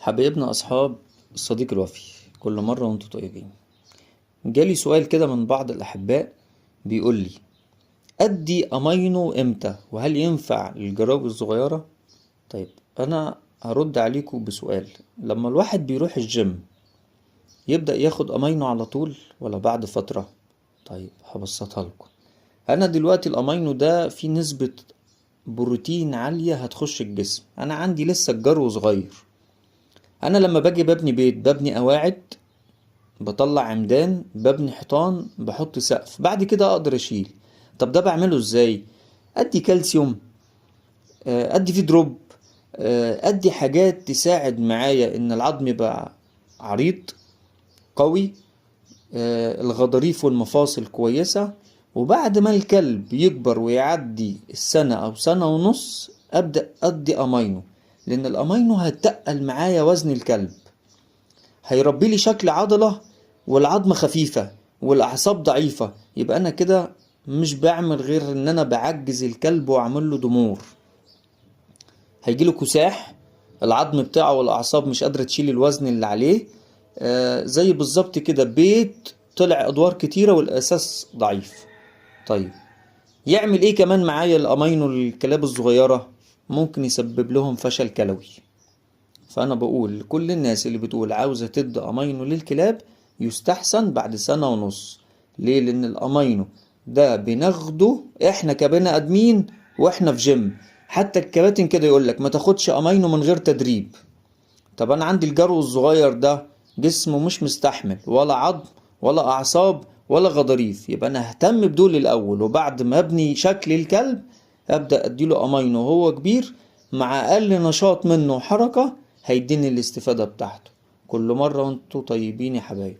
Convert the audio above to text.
حبايبنا أصحاب الصديق الوفي، كل مرة وانتم طيبين. جالي سؤال كده من بعض الأحباء بيقول لي أدي أمينو إمتى وهل ينفع للجراب الصغيرة؟ طيب أنا هرد عليكم بسؤال. لما الواحد بيروح الجيم يبدأ ياخد أمينو على طول ولا بعد فترة؟ طيب هبسطها لكم. أنا دلوقتي الأمينو ده فيه نسبة بروتين عالية هتخش الجسم. أنا عندي لسه الجرو صغير. انا لما باجي ببني بيت ببني قواعد، بطلع عمدان، ببني حيطان، بحط سقف، بعد كده اقدر اشيل. طب ده بعمله ازاي؟ ادي كالسيوم، ادي فيه دروب، ادي حاجات تساعد معايا ان العظم يبقى عريض قوي، الغضاريف والمفاصل كويسة. وبعد ما الكلب يكبر ويعدي السنة او سنة ونص ابدأ ادي امينو، لان الامينو هتقل معايا وزن الكلب، هيربي لي شكل عضلة والعظمة خفيفة والأعصاب ضعيفة. يبقى أنا كده مش بعمل غير إن أنا بعجز الكلب وأعمل له ضمور، هيجيله كساح، العظم بتاعه والأعصاب مش قادرة تشيل الوزن اللي عليه. زي بالظبط كده بيت طلع أدوار كتيرة والأساس ضعيف. طيب يعمل إيه كمان معايا الأمينو للكلاب الصغيرة؟ ممكن يسبب لهم فشل كلوي. فأنا بقول لكل الناس اللي بتقول عاوزة تدي أمينو للكلاب يستحسن بعد سنة ونص. ليه؟ لأن الأمينو ده بناخده إحنا كبني آدمين وإحنا في جيم. حتى الكباتن كده يقولك ما تاخدش أمينو من غير تدريب. طب أنا عندي الجرو الصغير ده جسمه مش مستحمل ولا عظم ولا أعصاب ولا غضاريف، يبقى أنا أهتم بدول الأول، وبعد ما أبني شكل الكلب أبدأ أديله أمينو وهو كبير مع أقل نشاط منه وحركة هيديني الاستفادة بتاعته. كل مرة وانتوا طيبين يا حبايب.